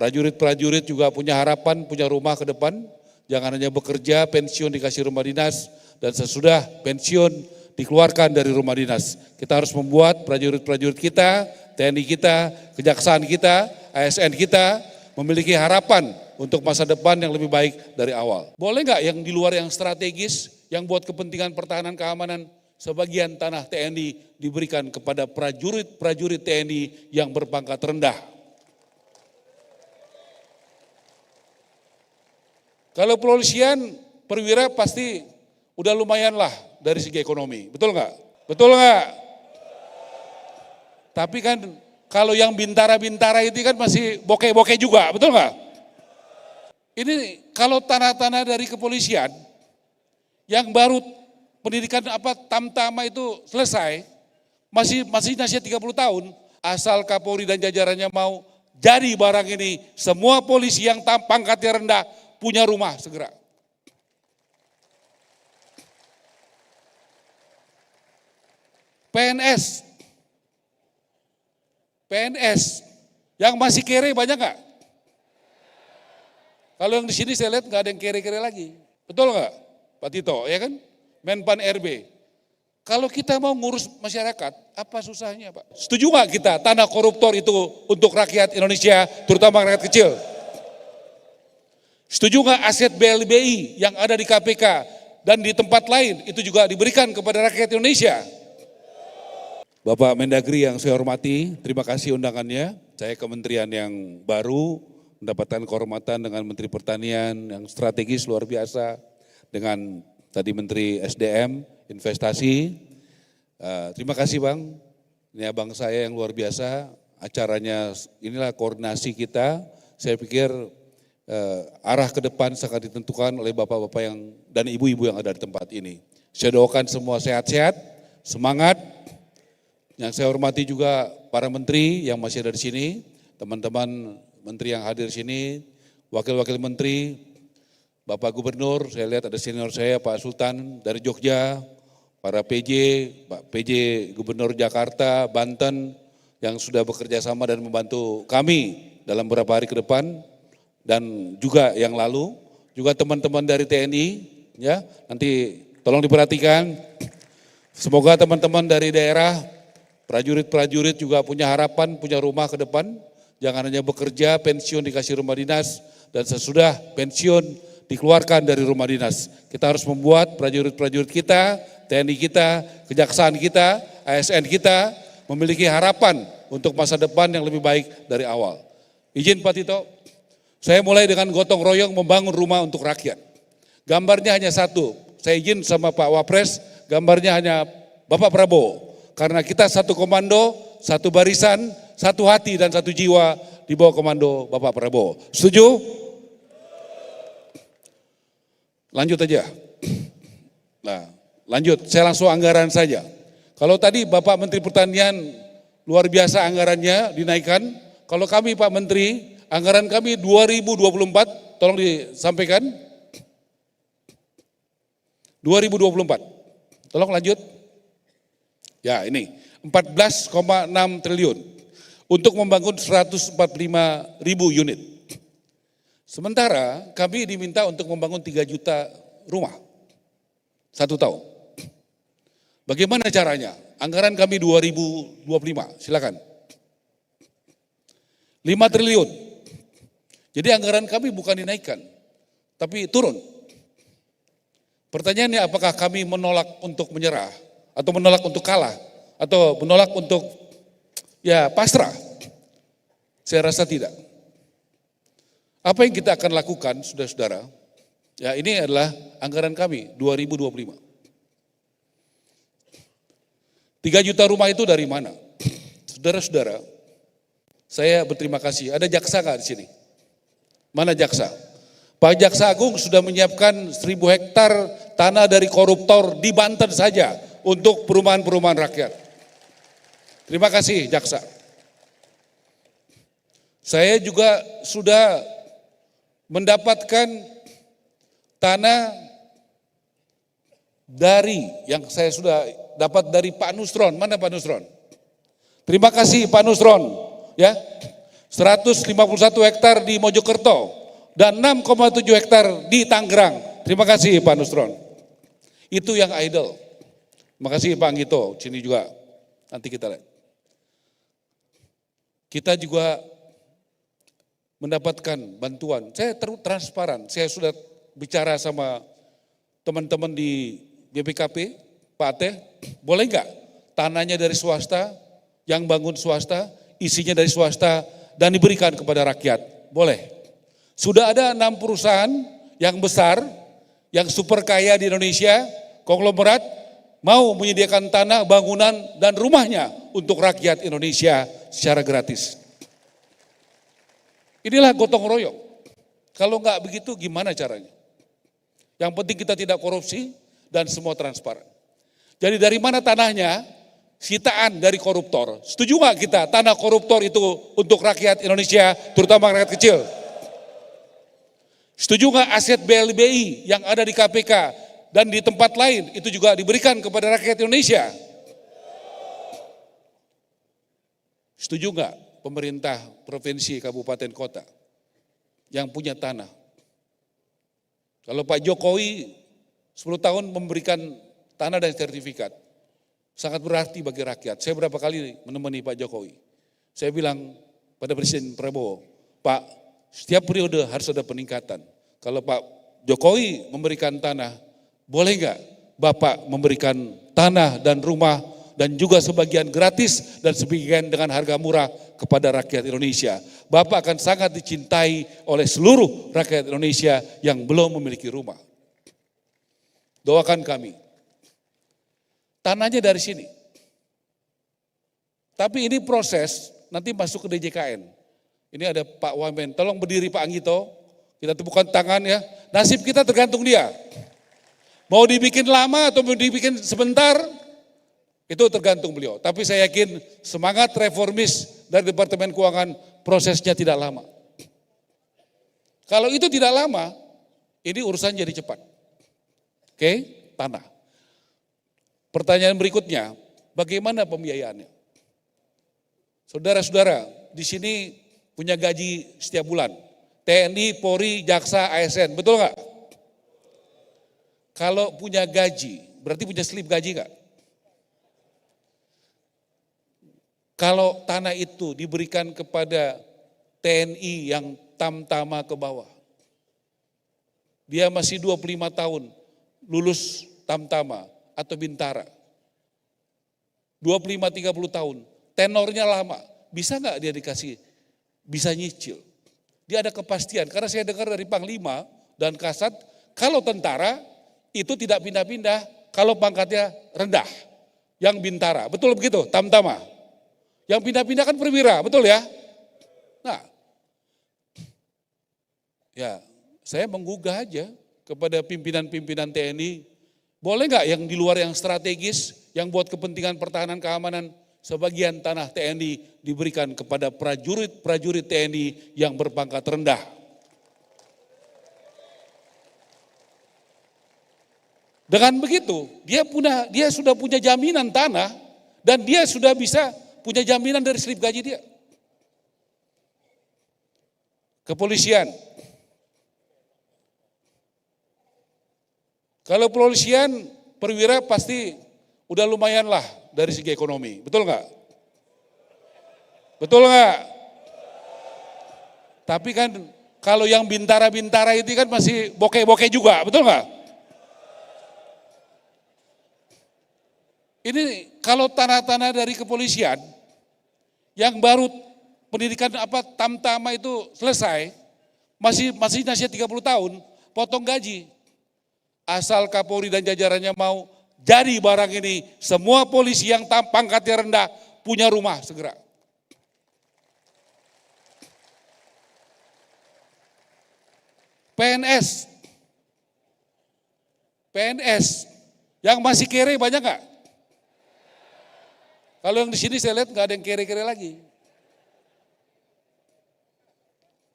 Prajurit-prajurit juga punya harapan, punya rumah ke depan. Jangan hanya bekerja, pensiun dikasih rumah dinas, dan sesudah pensiun dikeluarkan dari rumah dinas. Kita harus membuat prajurit-prajurit kita, TNI kita, kejaksaan kita, ASN kita memiliki harapan untuk masa depan yang lebih baik dari awal. Boleh nggak yang di luar yang strategis, yang buat kepentingan pertahanan keamanan, sebagian tanah TNI diberikan kepada prajurit-prajurit TNI yang berpangkat rendah? Kalau kepolisian, perwira pasti udah lumayan lah dari segi ekonomi, betul nggak? Betul nggak? Tapi kan kalau yang bintara-bintara itu kan masih bokeh-bokeh juga, betul nggak? Ini kalau tanah-tanah dari kepolisian yang baru pendidikan tamtama itu selesai, masih nasihat 30 tahun, asal Kapolri dan jajarannya mau jadi barang ini, semua polisi yang pangkatnya rendah punya rumah segera. PNS yang masih kere banyak nggak? Kalau yang di sini saya lihat nggak ada yang kere-kere lagi, betul nggak, Pak Tito, ya kan? Menpan RB. Kalau kita mau ngurus masyarakat, apa susahnya, Pak? Setuju nggak kita tanah koruptor itu untuk rakyat Indonesia, terutama rakyat kecil? Setuju nggak aset BLBI yang ada di KPK dan di tempat lain itu juga diberikan kepada rakyat Indonesia? Bapak Mendagri yang saya hormati, terima kasih undangannya. Saya kementerian yang baru mendapatkan kehormatan dengan Menteri Pertanian yang strategis luar biasa, dengan tadi Menteri SDM, Investasi. Terima kasih Bang, ini abang saya yang luar biasa, acaranya inilah koordinasi kita. Saya pikir arah ke depan sangat ditentukan oleh bapak-bapak dan ibu-ibu yang ada di tempat ini. Saya doakan semua sehat-sehat, semangat. Yang saya hormati juga para menteri yang masih ada di sini, teman-teman menteri yang hadir di sini, wakil-wakil menteri, Bapak Gubernur, saya lihat ada senior saya Pak Sultan dari Jogja, para PJ, Pak PJ Gubernur Jakarta, Banten yang sudah bekerja sama dan membantu kami dalam beberapa hari ke depan, dan juga yang lalu, juga teman-teman dari TNI, ya nanti tolong diperhatikan. Semoga teman-teman dari daerah, prajurit-prajurit juga punya harapan, punya rumah ke depan. Jangan hanya bekerja, pensiun dikasih rumah dinas, dan sesudah pensiun dikeluarkan dari rumah dinas. Kita harus membuat prajurit-prajurit kita, TNI kita, kejaksaan kita, ASN kita memiliki harapan untuk masa depan yang lebih baik dari awal. Izin Pak Tito, saya mulai dengan gotong royong membangun rumah untuk rakyat. Gambarnya hanya satu, saya izin sama Pak Wapres, gambarnya hanya Bapak Prabowo. Karena kita satu komando, satu barisan, satu hati dan satu jiwa di bawah komando Bapak Prabowo. Setuju? Lanjut aja. Nah, lanjut, saya langsung anggaran saja. Kalau tadi Bapak Menteri Pertanian luar biasa anggarannya dinaikkan, kalau kami Pak Menteri, anggaran kami 2024, tolong disampaikan. 2024, tolong lanjut. Ya ini 14,6 triliun untuk membangun 145.000 unit. Sementara kami diminta untuk membangun 3 juta rumah 1 tahun. Bagaimana caranya? Anggaran kami 2025, silakan. 5 triliun. Jadi anggaran kami bukan dinaikkan, tapi turun. Pertanyaannya, apakah kami menolak untuk menyerah? Atau menolak untuk kalah, atau menolak untuk pasrah? Saya rasa tidak. Apa yang kita akan lakukan, saudara-saudara? Ya, ini adalah anggaran kami 2025. 3 juta rumah itu dari mana? Saudara-saudara, saya berterima kasih. Ada jaksa nggak di sini? Mana jaksa? Pak Jaksa Agung sudah menyiapkan 1.000 hektar tanah dari koruptor di Banten saja untuk perumahan-perumahan rakyat. Terima kasih jaksa. Saya juga sudah mendapatkan tanah yang saya sudah dapat dari Pak Nusron. Mana Pak Nusron? Terima kasih Pak Nusron. Ya, 151 hektar di Mojokerto, dan 6,7 hektar di Tangerang. Terima kasih Pak Nusron. Itu yang idle. Terima kasih Pak Anggito, sini juga. Nanti kita lihat. Kita juga mendapatkan bantuan. Saya transparan, saya sudah bicara sama teman-teman di BPKP, Pak Ateh, boleh nggak tanahnya dari swasta, yang bangun swasta, isinya dari swasta, dan diberikan kepada rakyat? Boleh. Sudah ada 6 perusahaan yang besar, yang super kaya di Indonesia, konglomerat, mau menyediakan tanah, bangunan, dan rumahnya untuk rakyat Indonesia secara gratis. Inilah gotong royong. Kalau nggak begitu gimana caranya? Yang penting kita tidak korupsi dan semua transparan. Jadi dari mana tanahnya? Sitaan dari koruptor. Setuju nggak kita tanah koruptor itu untuk rakyat Indonesia, terutama rakyat kecil? Setuju nggak aset BLBI yang ada di KPK dan di tempat lain itu juga diberikan kepada rakyat Indonesia? Setuju nggak pemerintah provinsi, kabupaten, kota yang punya tanah? Kalau Pak Jokowi 10 tahun memberikan tanah dan sertifikat, sangat berarti bagi rakyat. Saya berapa kali menemani Pak Jokowi. Saya bilang pada Presiden Prabowo, Pak, setiap periode harus ada peningkatan. Kalau Pak Jokowi memberikan tanah, boleh nggak Bapak memberikan tanah dan rumah dan juga sebagian gratis dan sebagian dengan harga murah kepada rakyat Indonesia. Bapak akan sangat dicintai oleh seluruh rakyat Indonesia yang belum memiliki rumah. Doakan kami. Tanahnya dari sini. Tapi ini proses, nanti masuk ke DJKN. Ini ada Pak Wamen, tolong berdiri Pak Anggito, kita tepukan tangan ya. Nasib kita tergantung dia. Mau dibikin lama atau mau dibikin sebentar, itu tergantung beliau. Tapi saya yakin semangat reformis dari Departemen Keuangan, prosesnya tidak lama. Kalau itu tidak lama, ini urusan jadi cepat. Oke, tanah. Pertanyaan berikutnya, bagaimana pembiayaannya? Saudara-saudara, di sini punya gaji setiap bulan. TNI, Polri, Jaksa, ASN, betul nggak? Kalau punya gaji, berarti punya slip gaji nggak? Kalau tanah itu diberikan kepada TNI yang tamtama ke bawah, dia masih 25 tahun, lulus tamtama atau bintara, 25-30 tahun, tenornya lama, bisa nggak dia dikasih, bisa nyicil? Dia ada kepastian, karena saya dengar dari Panglima dan Kasat, kalau tentara itu tidak pindah-pindah, kalau pangkatnya rendah, yang bintara, betul begitu, tamtama. Yang pindah-pindah kan perwira, betul ya? Nah, ya saya menggugah aja kepada pimpinan-pimpinan TNI, boleh nggak yang di luar yang strategis, yang buat kepentingan pertahanan keamanan, sebagian tanah TNI diberikan kepada prajurit TNI yang berpangkat rendah. Dengan begitu, dia sudah punya jaminan tanah dan dia sudah bisa punya jaminan dari slip gaji dia. Kepolisian. Kalau kepolisian perwira pasti udah lumayan lah dari segi ekonomi, betul nggak? Betul nggak? Tapi kan kalau yang bintara-bintara itu kan masih bokeh-bokeh juga, betul nggak? Ini kalau tanah-tanah dari kepolisian yang baru pendidikan tamtama itu selesai, masih 30 tahun, potong gaji. Asal Kapolri dan jajarannya mau jadi barang ini, semua polisi yang pangkatnya rendah punya rumah segera. PNS yang masih kere banyak nggak? Kalau yang di sini saya lihat nggak ada yang kere-kere lagi.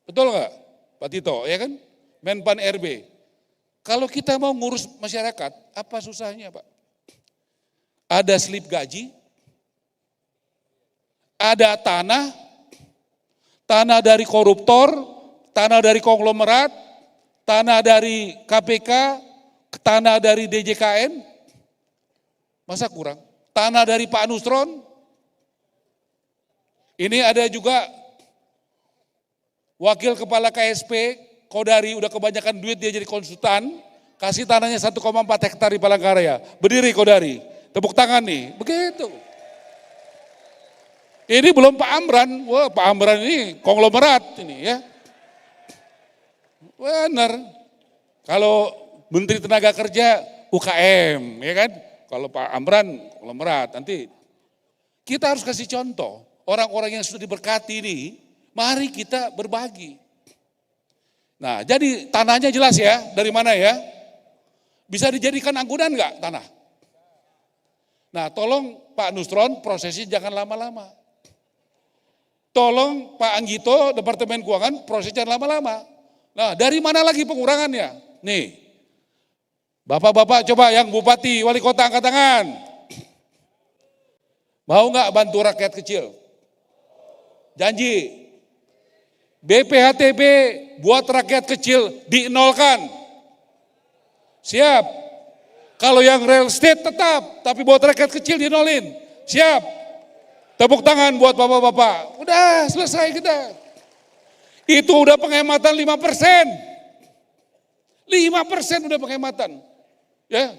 Betul nggak Pak Tito, ya kan? Menpan RB. Kalau kita mau ngurus masyarakat, apa susahnya Pak? Ada slip gaji, ada tanah, tanah dari koruptor, tanah dari konglomerat, tanah dari KPK, tanah dari DJKN, masa kurang? Tanah dari Pak Nusron, ini ada juga wakil kepala KSP, Kodari udah kebanyakan duit dia jadi konsultan, kasih tanahnya 1,4 hektar di Palangkaraya. Berdiri Kodari, tepuk tangan nih, begitu. Ini belum Pak Amran, wah Pak Amran ini konglomerat ini ya. Benar, kalau Menteri Tenaga Kerja UKM ya kan, kalau Pak Amran konglomerat. Nanti kita harus kasih contoh, orang-orang yang sudah diberkati ini, mari kita berbagi. Nah jadi tanahnya jelas ya, dari mana ya? Bisa dijadikan angkunan enggak tanah? Nah tolong Pak Nusron prosesnya jangan lama-lama. Tolong Pak Anggito, Departemen Keuangan, prosesnya lama-lama. Nah, dari mana lagi pengurangannya? Nih, Bapak-bapak coba yang Bupati, Wali Kota angkat tangan. Mau nggak bantu rakyat kecil? Janji. BPHTB buat rakyat kecil dinolkan. Siap. Kalau yang real estate tetap, tapi buat rakyat kecil dinolin. Siap. Tepuk tangan buat bapak-bapak. Udah selesai kita. Itu udah penghematan 5%. 5% udah penghematan. Ya.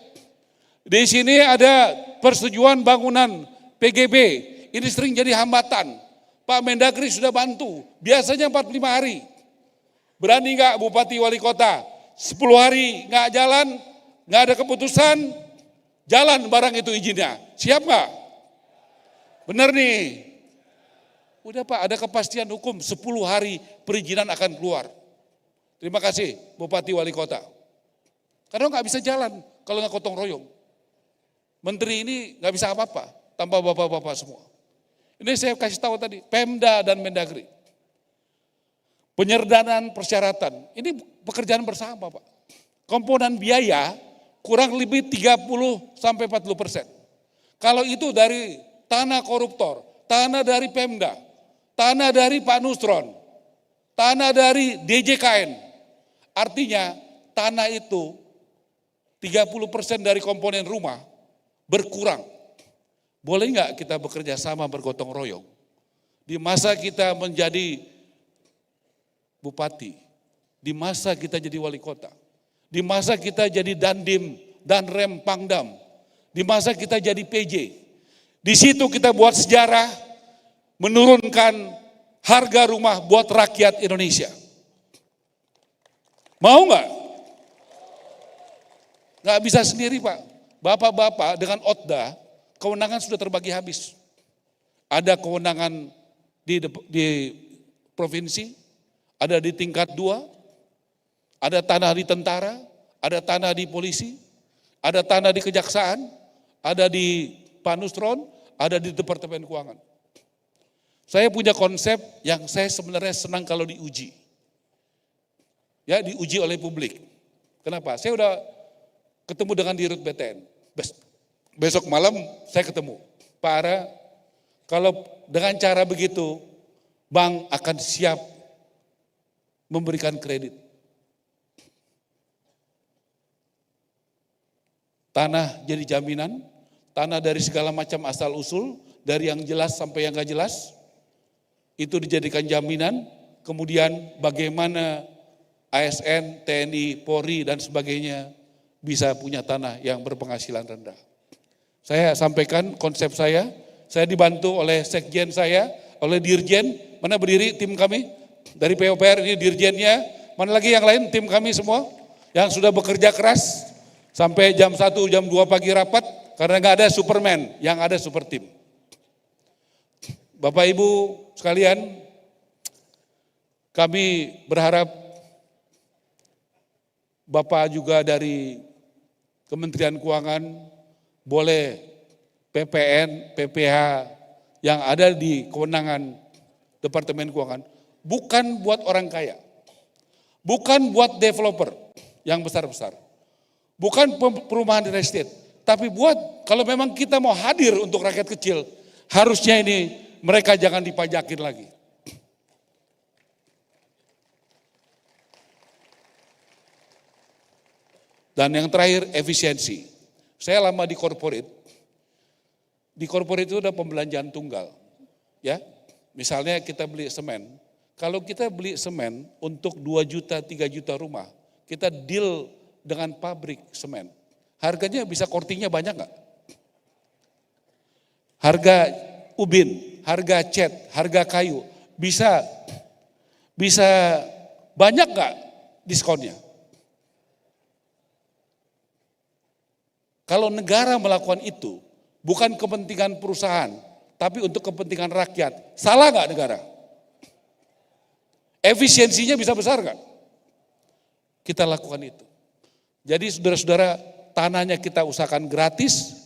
Di sini ada persetujuan bangunan PGB. Ini sering jadi hambatan. Pak Mendagri sudah bantu. Biasanya 45 hari. Berani nggak Bupati Wali Kota? 10 hari nggak jalan, nggak ada keputusan, jalan barang itu izinnya. Siap nggak? Benar nih. Udah Pak, ada kepastian hukum 10 hari perizinan akan keluar. Terima kasih Bupati Wali Kota. Karena nggak bisa jalan kalau nggak gotong royong. Menteri ini nggak bisa apa-apa tanpa bapak-bapak semua. Ini saya kasih tahu tadi, Pemda dan Mendagri. Penyerdanaan persyaratan, ini pekerjaan bersama Pak. Komponen biaya kurang lebih 30-40%. Kalau itu dari tanah koruptor, tanah dari Pemda, tanah dari Pak Nusron, tanah dari DJKN. Artinya tanah itu 30% dari komponen rumah berkurang. Boleh nggak kita bekerja sama bergotong royong? Di masa kita menjadi bupati, di masa kita jadi wali kota, di masa kita jadi dandim, danrem, pangdam, di masa kita jadi PJ. Di situ kita buat sejarah, menurunkan harga rumah buat rakyat Indonesia. Mau nggak? Nggak bisa sendiri Pak. Bapak-bapak dengan OTDA, kewenangan sudah terbagi habis. Ada kewenangan di provinsi, ada di tingkat 2, ada tanah di tentara, ada tanah di polisi, ada tanah di kejaksaan, ada di Pak Nusron, ada di Departemen Keuangan. Saya punya konsep yang saya sebenarnya senang kalau diuji. Ya, diuji oleh publik. Kenapa? Saya udah ketemu dengan Dirut BTN. Besok malam saya ketemu. Pak Ara, kalau dengan cara begitu, bank akan siap memberikan kredit. Tanah jadi jaminan, tanah dari segala macam asal-usul, dari yang jelas sampai yang gak jelas, itu dijadikan jaminan, kemudian bagaimana ASN, TNI, Polri, dan sebagainya bisa punya tanah yang berpenghasilan rendah. Saya sampaikan konsep saya dibantu oleh sekjen saya, oleh dirjen, mana berdiri tim kami, dari PUPR ini dirjennya, mana lagi yang lain tim kami semua, yang sudah bekerja keras, sampai jam 1, jam 2 pagi rapat, karena nggak ada Superman, yang ada super tim. Bapak Ibu sekalian, kami berharap Bapak juga dari Kementerian Keuangan boleh PPN, PPH yang ada di kewenangan Departemen Keuangan, bukan buat orang kaya, bukan buat developer yang besar-besar, bukan perumahan real estate, tapi buat kalau memang kita mau hadir untuk rakyat kecil, harusnya ini mereka jangan dipajakin lagi. Dan yang terakhir efisiensi. Saya lama di corporate. Di corporate itu ada pembelanjaan tunggal. Ya, misalnya kita beli semen. Kalau kita beli semen untuk 2 juta, 3 juta rumah, kita deal dengan pabrik semen. Harganya bisa kortingnya banyak nggak? Harga ubin, harga cat, harga kayu, bisa banyak nggak diskonnya? Kalau negara melakukan itu, bukan kepentingan perusahaan, tapi untuk kepentingan rakyat, salah nggak negara? Efisiensinya bisa besar nggak? Kita lakukan itu. Jadi saudara-saudara, tanahnya kita usahakan gratis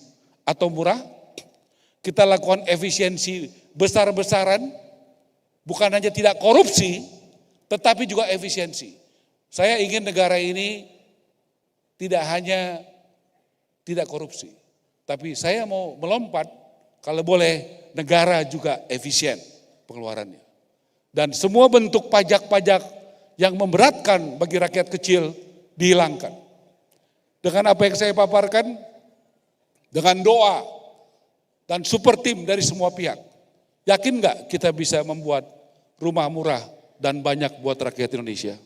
atau murah, kita lakukan efisiensi besar-besaran, bukan hanya tidak korupsi, tetapi juga efisiensi. Saya ingin negara ini tidak hanya tidak korupsi, tapi saya mau melompat, kalau boleh negara juga efisien pengeluarannya. Dan semua bentuk pajak-pajak yang memberatkan bagi rakyat kecil dihilangkan. Dengan apa yang saya paparkan, dengan doa dan super tim dari semua pihak, yakin nggak kita bisa membuat rumah murah dan banyak buat rakyat Indonesia?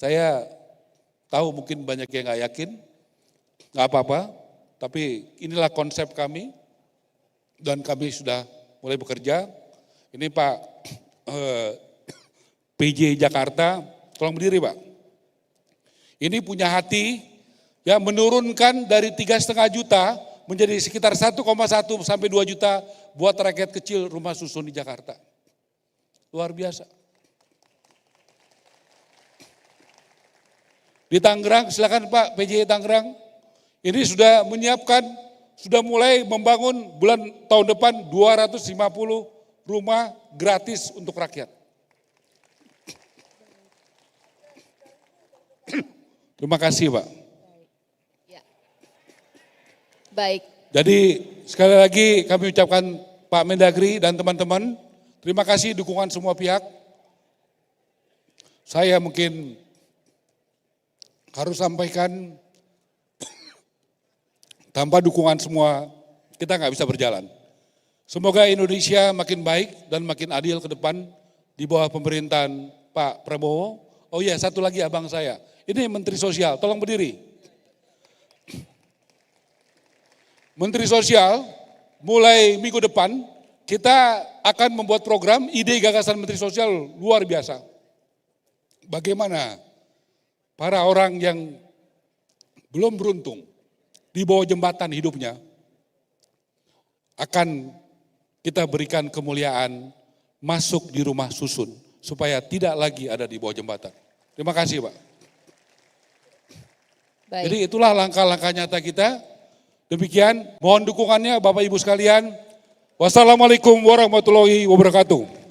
Saya tahu mungkin banyak yang nggak yakin, nggak apa-apa, tapi inilah konsep kami dan kami sudah mulai bekerja. Ini Pak PJ Jakarta, tolong berdiri Pak. Ini punya hati yang menurunkan dari 3,5 juta menjadi sekitar 1,1 sampai 2 juta buat rakyat kecil rumah susun di Jakarta. Luar biasa. Di Tangerang, silakan Pak PJ Tangerang, ini sudah menyiapkan, sudah mulai membangun tahun depan 250 rumah gratis untuk rakyat. Terima kasih Pak. Ya. Baik. Jadi sekali lagi kami ucapkan Pak Mendagri dan teman-teman, terima kasih dukungan semua pihak. Saya mungkin harus sampaikan, tanpa dukungan semua kita nggak bisa berjalan. Semoga Indonesia makin baik dan makin adil ke depan di bawah pemerintahan Pak Prabowo. Oh iya, satu lagi abang saya, ini Menteri Sosial, tolong berdiri. Menteri Sosial, mulai minggu depan kita akan membuat program, ide gagasan Menteri Sosial luar biasa. Bagaimana para orang yang belum beruntung di bawah jembatan hidupnya akan kita berikan kemuliaan masuk di rumah susun supaya tidak lagi ada di bawah jembatan. Terima kasih Pak. Baik. Jadi itulah langkah-langkah nyata kita. Demikian, mohon dukungannya Bapak Ibu sekalian. Wassalamualaikum warahmatullahi wabarakatuh.